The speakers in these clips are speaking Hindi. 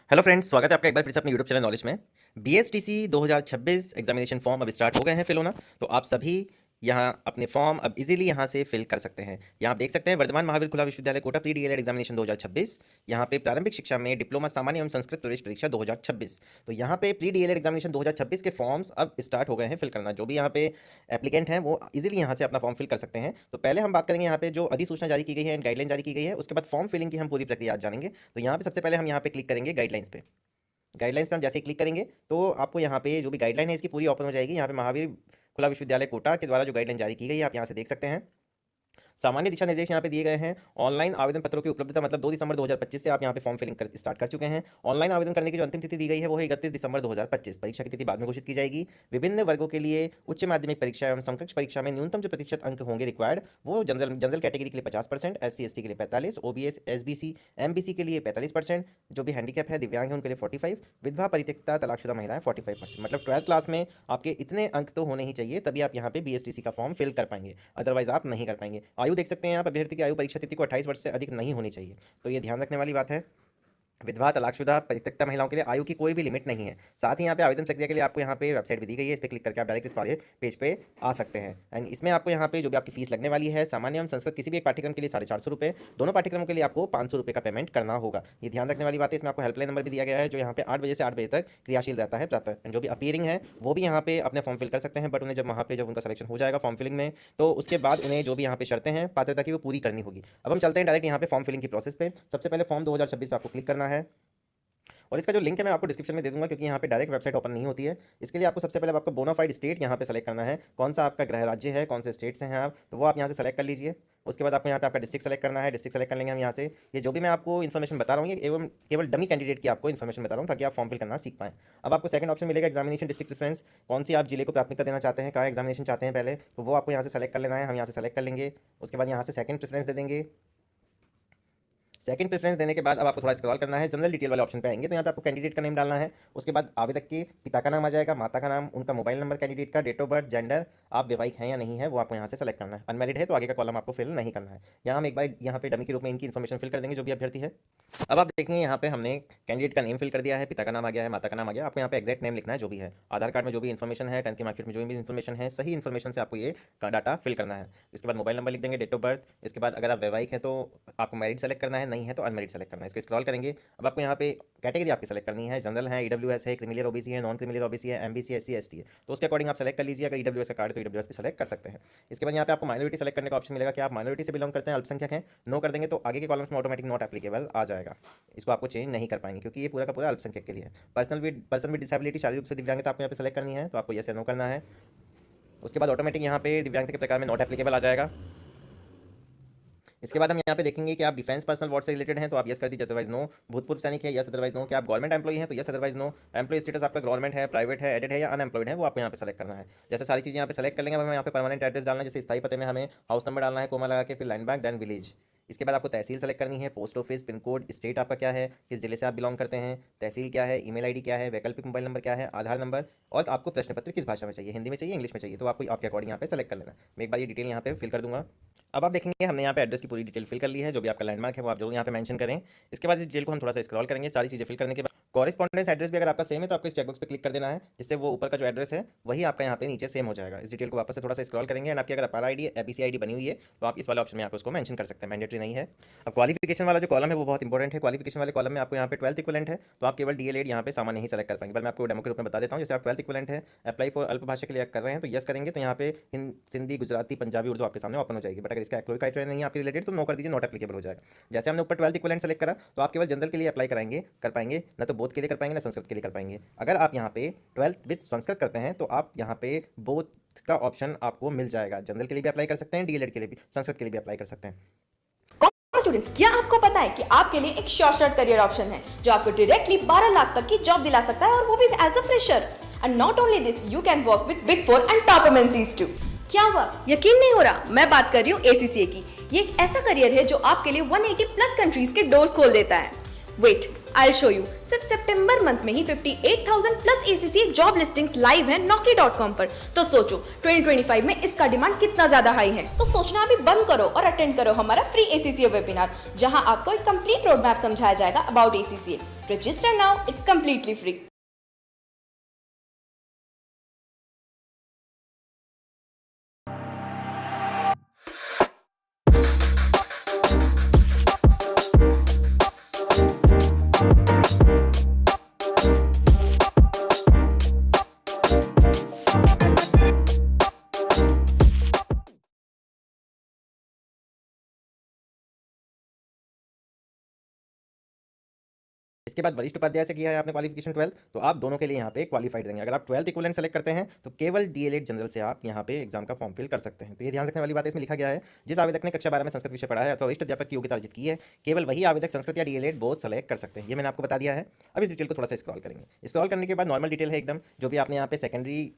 हेलो फ्रेंड्स, स्वागत है आपका एक बार फिर से अपने यूट्यूब चैनल नॉलेज में। बीएसटीसी 2026 एग्जामिनेशन फॉर्म अब स्टार्ट हो गए हैं फिल होना। तो आप सभी यहाँ अपने फॉर्म अब इजीली यहाँ से फिल कर सकते हैं। यहाँ आप देख सकते हैं वर्धमान महावीर खुला विश्वविद्यालय कोटा प्री डीएलएड एग्जामिनेशन 2026। यहाँ पे प्रारंभिक शिक्षा में डिप्लोमा सामान्य एवं संस्कृत प्रवेश परीक्षा 2026। तो यहाँ पे प्री डीएलएड एग्जामिनेशन 2026 के फॉर्म्स अब स्टार्ट हो गए हैं फिल करना। जो भी यहाँ पे एप्लीकेंट हैं वो इजीली यहाँ से अपना फॉर्म फिल कर सकते हैं। तो पहले हम बात करेंगे यहाँ पे जो अधिसूचना जारी की गई है, गाइडलाइन जारी की गई है, उसके बाद फॉर्म फिलिंग की हम पूरी प्रक्रिया आज जानेंगे। तो यहाँ पे सबसे पहले हम यहाँ पे क्लिक करेंगे गाइडलाइंस पे। गाइडलाइंस पे हम जैसे ही क्लिक करेंगे तो आपको यहाँ पे जो भी गाइडलाइन है इसकी पूरी ओपन हो जाएगी। यहाँ पे महावीर खुला विश्वविद्यालय कोटा के द्वारा जो गाइडलाइन जारी की गई है आप यहाँ से देख सकते हैं। सामान्य दिशा निर्देश यहाँ पे दिए गए हैं। ऑनलाइन आवेदन पत्रों की उपलब्धता मतलब 2 दिसंबर 2025 से आप यहाँ पे फॉर्म फिलिंग स्टार्ट कर चुके हैं। ऑनलाइन आवेदन करने की जो अंतिम तिथि दी गई है वो है 31 दिसंबर 2025। परीक्षा की तिथि बाद में घोषित की जाएगी। विभिन्न वर्गों के लिए उच्च माध्यमिक परीक्षा एवं समकक्ष परीक्षा में न्यूनतम जो प्रतिशत अंक होंगे रिक्वायर्ड वो जनरल कैटेगरी के लिए 50%, SC ST के लिए 45%, OBS SBC MBC के लिए 45%, जो भी हैंडीकैप है दिव्यांग है उनके लिए 45%, विधवा परित्यक्ता तलाकशुदा महिलाएं 45%। मतलब 12th क्लास में आपके इतने अंक तो होने ही चाहिए, तभी आप यहाँ पे BSTC का फॉर्म फिल कर पाएंगे, अदरवाइज आप नहीं कर पाएंगे। आयु देख सकते हैं आप, अभ्यर्थी की आयु परीक्षा तिथि को 28 वर्ष से अधिक नहीं होनी चाहिए, तो ये ध्यान रखने वाली बात है। विधवा तलाकशुदा परित्यक्ता महिलाओं के लिए आयु की कोई भी लिमिट नहीं है। साथ ही यहाँ पे आवेदन प्रक्रिया के लिए आपको यहाँ पे वेबसाइट भी दी गई है, इस पर क्लिक करके आप डायरेक्ट इस वाले पेज पे आ सकते हैं। एंड इसमें आपको यहाँ पे जो भी आपकी फीस लगने वाली है, सामान्य एवं संस्कृत किसी भी एक पाठ्यक्रम के लिए 450 रुपये, दोनों पाठ्यक्रमों के लिए आपको 500 रुपये का पेमेंट करना होगा। ये ध्यान रखने वाली बात है। इसमें आपको हेल्पलाइन नंबर भी दिया गया है जो यहाँ पे 8 बजे से 8 बजे तक क्रियाशील रहता है प्रातः। एंड जो भी अपीयरिंग है वो भी यहाँ पे अपने फॉर्म फिल कर सकते हैं, बट उन्हें जब वहाँ पे जब उनका सिलेक्शन हो जाएगा फॉर्म फिलिंग में तो उसके बाद उन्हें जो भी यहाँ पे शर्तें हैं पात्रता की वो पूरी करनी होगी। अब हम चलते हैं डायरेक्ट यहाँ पे फॉर्म फिलिंग की प्रोसेस पे। सबसे पहले फॉर्म 2026 पे आपको क्लिक करना है और इसका जो लिंक है मैं आपको डिस्क्रिप्शन में दे दूंगा, क्योंकि यहाँ पे डायरेक्ट वेबसाइट ओपन नहीं होती है। इसके लिए आपको सबसे पहले आपको बोनाफाइड स्टेट यहाँ पे सेलेक्ट करना है, कौन सा आपका गृह राज्य है, कौन से स्टेट से हैं आप, तो वो आप यहाँ से सेलेक्ट कर लीजिए। उसके बाद आपको यहाँ पे आपका डिस्ट्रिक्ट सेलेक्ट करना है। डिस्ट्रिक्ट सेलेक्ट कर लेंगे हम यहाँ से। ये जो भी मैं आपको इन्फॉर्मेशन बता रहा हूँ ये एवं केवल डमी कैंडिडेट की आपको इन्फॉर्मेशन बता रहा हूँ ताकि आप फॉर्म फिल करना सीख पाएं। अब आपको सेकंड ऑप्शन मिलेगा एग्जामिनेशन डिस्ट्रिक्ट प्रेफरेंस, कौन सी आप जिले को प्राथमिकता देना चाहते हैं, कहाँ एग्जामिनेशन चाहते हैं पहले, तो वो आपको यहाँ से सेलेक्ट कर लेना है। हम यहाँ से सेलेक्ट कर लेंगे। उसके बाद यहाँ से सेकंड प्रेफरेंस दे देंगे। सेकंड प्रेफरेंस देने के बाद अब आपको थोड़ा स्क्रॉल करना है, जनरल डिटेल वाले ऑप्शन पे आएंगे तो यहाँ पे आपको कैंडिडेट का नेम डालना है। उसके बाद आवेदक के पिता का नाम आ जाएगा, माता का नाम, उनका मोबाइल नंबर, कैंडिडेट का डेट ऑफ बर्थ, जेंडर, आप विवाहित हैं या नहीं है वो आपको यहाँ से सेलेक्ट करना है। अनमैरिड है तो आगे का कॉलम आपको फिल नहीं करना है। यहाँ हम एक बार यहाँ पे डमी के रूप में इनकी इन्फॉर्मेशन फिल कर देंगे जो भी अभ्यर्थी है। अब आप देखेंगे यहाँ पे हमने कैंडिडेट का नेम फिल कर दिया है, पिता का नाम आ गया है, माता का नाम आ गया। आपको यहाँ पे एक्जैक्ट नेम लिखना है जो भी है। आधार कार्ड में जो भी इन्फॉर्मेशन है, 10th की मार्कशीट में जो भी इन्फॉर्मेशन है, सही इन्फॉर्मेशन से आपको ये डाटा फिल करना है। इसके बाद मोबाइल नंबर लिख देंगे, डेट ऑफ बर्थ। इसके बाद अगर आप वैवाहिक हैं तो आपको मैरिड सेलेक्ट करना है, नहीं है तो अनमैरिड सेलेक्ट करना है। इसको स्क्रॉल करेंगे। अब आपको यहाँ पे कैटेगरी आपकी सेलेक्ट करनी है, जनरल है, EWS है, क्रिमिनल OBC है, नॉन क्रिमिनल OBC है, MBC SC ST है, तो उसके अकॉर्डिंग आप सेलेक्ट कर लीजिए। अगर EWS का कार्ड है तो EWS भी सेलेक्ट कर सकते हैं। इसके बाद यहाँ पे आपको माइनॉरिटी सेलेक्ट करने का ऑप्शन मिलेगा कि आप माइनॉरिटी से बिलोंग करते हैं, अल्पसंख्यक हैं, नो कर देंगे तो आगे के कॉलम्स में ऑटोमेटिक नॉट एप्लीकेबल आ जाएगा। इसको आपको चेंज नहीं कर पाएंगे क्योंकि ये पूरा का पूरा अल्पसंख्यक के लिए है। पर्सन विद डिसेबिलिटी, शारीरिक रूप से दिव्यांगता आपको यहाँ पे सेलेक्ट करनी है तो आपको यस या नो करना है। उसके बाद ऑटोमेटिक यहाँ पे दिव्यांगता के प्रकार में नॉट एप्लीकेबल आ जाएगा। इसके बाद हम यहाँ पे देखेंगे कि आप डिफेंस पर्सनल वार्ड से रिलेटेड हैं तो आप यस कर दीजिए, अदरवाइज नो। भूतपूर्व सैनिक है, यस अदरवाइज नो। क्या आप गवर्नमेंट एम्प्लॉई हैं तो yes otherwise no. Employ status आपका गवर्नमेंट है, प्राइवेट है, एडेड है या अनएम्प्लॉयड है वो आपको यहाँ पे सेलेक्ट करना है। जैसे सारी चीज़ें यहाँ पे सेलेक्ट कर लेंगे। हमें यहाँ पे परमानेंट एड्रेस डालना है, जैसे स्थायी पते में हमें हाउस नंबर डालना है, कोमा लगा के, फिर लैंड बैंक, देन विलेज। इसके बाद आपको तहसील सेलेक्ट करनी है, post office, pin code, state आपका क्या है, किस जिले से आप बिलोंग करते हैं, तहसील क्या है, ईमेल आईडी क्या है, वैकल्पिक मोबाइल नंबर क्या है, आधार नंबर, और आपको प्रश्न पत्र किस भाषा में चाहिए, हिंदी में चाहिए, इंग्लिश में चाहिए, तो आपको आपके अकॉर्डिंग यहाँ पे सेलेक्ट कर लेना। मैं एक बार ये डिटेल यहाँ पे फिल कर दूंगा। अब आप देखेंगे हमने यहाँ पे एड्रेस की पूरी डिटेल फिल कर ली है, जो भी आपका लैंडमार्क है वो आप जो यहाँ पे मेंशन करें। इसके बाद इस डिटेल को हम थोड़ा सा स्क्रॉल करेंगे। सारी चीज़ें फिल करने के बाद कॉरेस्पॉन्डेंस एड्रेस भी अगर आपका सेम है तो आपको इस चेकबॉक्स पे क्लिक कर देना है, जिससे वो ऊपर का जो एड्रेस है वही आपका यहाँ पे नीचे सेम हो जाएगा। इस डिटेल को वापस से थोड़ा सा स्क्रॉल करेंगे एंड आपकी अगर अपार आईडी ABC ID बनी हुई है तो आप इस वाले ऑप्शन में आपको उसको मेंशन कर सकते हैं, मैंडेटरी नहीं है। अब क्वालिफिकेशन वाला जो कॉलम है वो बहुत इंपॉर्टेंट है। क्वालिफिकेशन वाले कॉलम में आपको यहाँ पे 12th इक्विवेलेंट है तो आप केवल DLED यहाँ पे सामान्य नहीं सेलेक्ट कर पाएंगे, पर मैं आपको डेमो के रूप में बता देता हूँ। जैसे आप 12th इक्विवेलेंट है, अप्लाई फॉर अल्प भाषा के लिए कर रहे हैं तो यस करेंगे तो यहाँ पे सिंधी, गुजराती, पंजाबी, उर्दू आपके सामने ओपन हो जाएगी। बट अगर इसका कोई क्राइटेरिया नहीं है आपके रिलेटेड तो नो कर दीजिए, नॉट एप्लीकेबल हो जाएगा। जैसे हमने ऊपर 12th इक्विवेलेंट सेलेक्ट करा तो आप केवल जनरल के लिए अप्लाई कर पाएंगे, ना तो बोथ के लिए कर पाएंगे, ना संस्कृत के लिए कर पाएंगे। अगर आप यहाँ पे 12th विद संस्कृत करते हैं तो आप यहाँ पे बोथ का ऑप्शन आपको मिल जाएगा। जनरल के लिए भी अप्लाई कर सकते हैं, DLED के लिए भी, संस्कृत के लिए भी अप्लाई कर सकते हैं। स्टूडेंट्स, क्या आपको पता है कि आपके लिए एक शॉर्ट करियर ऑप्शन है जो आपको डायरेक्टली 12 लाख तक की जॉब दिला सकता है, और वो भी as a fresher. And not only this, you can work with big 4 एंड टॉप MNCs टू। क्या हुआ, यकीन नहीं हो रहा? मैं बात कर रही हूँ ACCA की। ये एक ऐसा करियर है जो आपके लिए 180 प्लस कंट्रीज के डोर्स खोल देता है। Wait, I show you. सिर्फ सितंबर मंथ में ही 58,000 plus ACCA job listings live हैं Naukri.com पर। तो सोचो 2025 में इसका डिमांड कितना ज्यादा हाई है। तो सोचना अभी बंद करो और अटेंड करो हमारा फ्री ACCA वेबिनार, जहां आपको एक कंप्लीट रोड मैप समझाया जाएगा about ACCA। Register now, it's completely free. इसके बाद वरिष्ठ उपाध्याय से किया है आपने क्वालिफिकेशन 12, तो आप दोनों के लिए यहाँ पे क्वालिफाइड रहेंगे। अगर आप 12th इक्विवेलेंट सेलेक्ट करते हैं तो केवल DLED जनरल से आप यहाँ पे एग्जाम का फॉर्म फिल कर सकते हैं। तो ये ध्यान रखने वाली बात है, इसमें लिखा गया है जिस आवेदक ने कक्षा 12 में संस्कृत विषय पढ़ा है अथवा वरिष्ठ अध्यापक की योग्यता अर्जित की है, केवल वही आवेदक संस्कृत या DLED बोथ सेलेक्ट कर सकते हैं। ये मैंने आपको बता दिया है। अब इस डिटेल को थोड़ा सा स्क्रॉल करेंगे। स्क्रॉल करने के बाद नॉर्मल डिटेल है एकदम, जो भी आपने यहाँ पे सेकेंडरी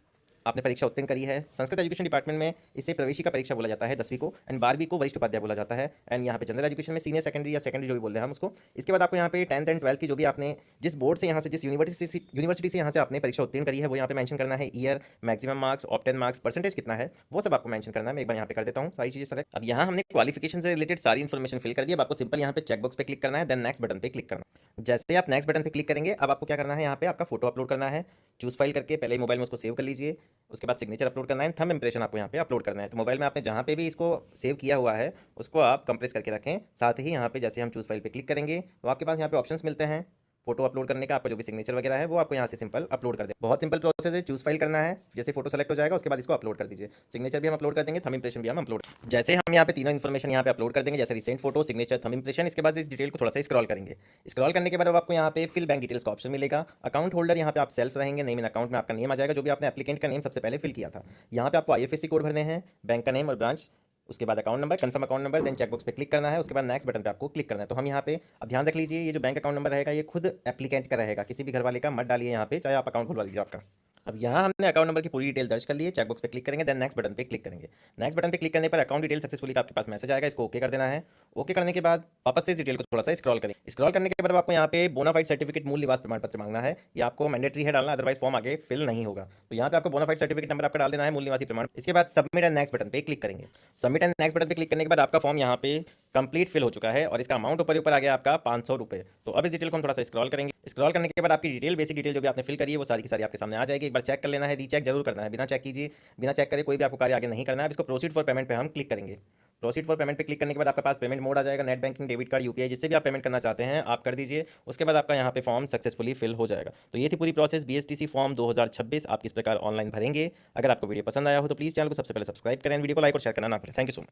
आपने परीक्षा उत्तीर्ण करी है। संस्कृत एजुकेशन डिपार्टमेंट में इसे प्रवेशिका परीक्षा बोला जाता है 10वीं को, एंड 12वीं को वरिष्ठ उपाध्याय बोला जाता है। एंड यहाँ पे जनरल एजुकेशन में सीनियर सेकेंडरी या सेकेंडरी जो भी बोलते हैं हम उसको। इसके बाद आपको यहाँ पे 10th एंड 12th की जो भी आपने जिस बोर्ड से यहाँ से जिस यूनिवर्सिटी से यहाँ से आपने परीक्षा उत्तीर्ण करी है वो यहाँ पे मेंशन करना है। Year, maximum marks, obtain marks, percentage कितना है, वो सब आपको मेंशन करना है। मैं एक बार यहाँ पे कर देता हूँ सारी चीजें सेलेक्ट। अब यहाँ हमने क्वालिफिकेशन से रिलेटेड सारी इन्फॉर्मेशन फिल कर दी। अब आपको सिंपल यहाँ पे चेकबॉक्स पे क्लिक करना है, देन नेक्स्ट बटन पे क्लिक करना है। जैसे आप नेक्स्ट बटन पे क्लिक करेंगे अब आपको क्या करना है, यहाँ पे आपका फोटो अपलोड करना है। चूज फाइल करके पहले मोबाइल में उसको सेव कर लीजिए, उसके बाद सिग्नेचर अपलोड करना है, थंब इंप्रेशन आपको यहाँ पे अपलोड करना है। तो मोबाइल में आपने जहाँ पे भी इसको सेव किया हुआ है उसको आप कंप्रेस करके रखें। साथ ही यहाँ पे जैसे हम चूज फाइल पे क्लिक करेंगे तो आपके पास यहाँ पे ऑप्शंस मिलते हैं फोटो अपलोड करने का। आपका जो भी सिग्नेचर वगैरह है वो आपको यहाँ से सिंपल अपलोड कर दे। बहुत सिंपल प्रोसेस है। चूज फाइल करना है, जैसे फोटो सेलेक्ट हो जाएगा उसके बाद इसको अपलोड कर दीजिए। सिग्नेचर भी हम अपलोड कर देंगे, थंब इंप्रेशन भी हम अपलोड। जैसे हम यहाँ पे तीनों इन्फॉर्मेशन यहाँ पे अपलोड कर देंगे, जैसे recent photo, signature, thumb impression. इसके बाद इस डिटेल को थोड़ा सा स्क्रॉल करेंगे। स्क्रॉल करने के बाद अब आपको यहाँ पे फिल बैंक डिटेल्स का ऑप्शन मिलेगा। अकाउंट होल्डर यहाँ पे आप सेल्फ रहेंगे, नेम इन अकाउंट में आपका नेम आ जाएगा जो भी आपने एप्लीकेंट का नेम सबसे पहले फिल किया था। यहाँ पे आपको IFSC कोड भरने हैं, बैंक का नेम और ब्रांच, उसके बाद account number, confirm account number, then checkbox पे क्लिक करना है। उसके बाद नेक्स्ट बटन पे आपको क्लिक करना है। तो हम यहाँ पे अब ध्यान रख लीजिए, ये जो बैंक अकाउंट नंबर रहेगा ये खुद एप्लीकेंट का रहेगा, किसी भी घर वाले का मत डालिए यहाँ पे, चाहे आप अकाउंट खुलवा लीजिए आपका। अब यहाँ हमने अकाउंट नंबर की पूरी डिटेल दर्ज कर ली है। चेकबॉक्स पे क्लिक करेंगे, देन नेक्स्ट बटन पे क्लिक करेंगे। नेक्स्ट बटन पे क्लिक करने पर अकाउंट डिटेल सक्सेसफुली का आपके पास मैसेज आएगा, इसको ओके कर देना है। ओके करने के बाद वापस से इस डिटेल को थोड़ा सा स्क्रॉल करें। स्क्रॉल करने के बाद आपको यहाँ पे बोनाफाइड सर्टिफिकेट मूल निवास प्रमाण पत्र मांगना है। ये आपको मैंडेटरी है डालना, अदरवाइज फॉर्म आगे फिल नहीं होगा। तो यहाँ पे आपको बोनाफाइड सर्टिफिकेट नंबर आपका डाल देना है, मूल निवासी प्रमाण। इसके बाद सबमिट एंड नेक्स्ट बटन पे क्लिक करेंगे। सबमिट एंड नेक्स्ट बटन पे क्लिक करने के बाद आपका फॉर्म यहाँ पे कंप्लीट फिल हो चुका है और इसका अमाउंट ऊपर आ गया आपका 500 रुपये। तो अब इस डिटेल को हम थोड़ा सा स्क्रॉल करेंगे। स्क्रॉल करने के बाद आपकी डिटेल, बेसिक डिटेल जो भी आपने फिल करी है वो सारी की सारी आपके सामने आ जाएगी। एक बार चेक कर लेना है, रीचेक जरूर करना है, बिना चेक कीजिए, बिना चेक करे कोई भी आपको कार्य आगे नहीं करना है। अब इसको प्रोसीड फॉर पेमेंट पे हम क्लिक करेंगे। प्रोसीड फॉर पेमेंट पे क्लिक करने के बाद आपका पास पेमेंट मोड आ जाएगा, net banking, debit card, UPI, जिससे भी आप पेमेंट करना चाहते हैं आप कर दीजिए। उसके बाद आपका यहाँ पे फॉर्म सक्सेसफुली फिल हो जाएगा। तो ये थी पूरी प्रोसेस BSTC फॉर्म 2026 आप किस प्रकार ऑनलाइन भरेंगे। अगर आपको वीडियो पसंद आया हो तो प्लीज़ चैनल को सबसे पहले सब्सक्राइब करें, वीडियो को लाइक और शेयर करना ना भूलें। Thank you so much.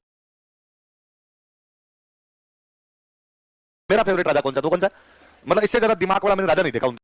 मेरा फेवरेट राजा कौन सा, तो कौन सा, मतलब इससे ज्यादा दिमाग वाला मैंने राजा नहीं देखा।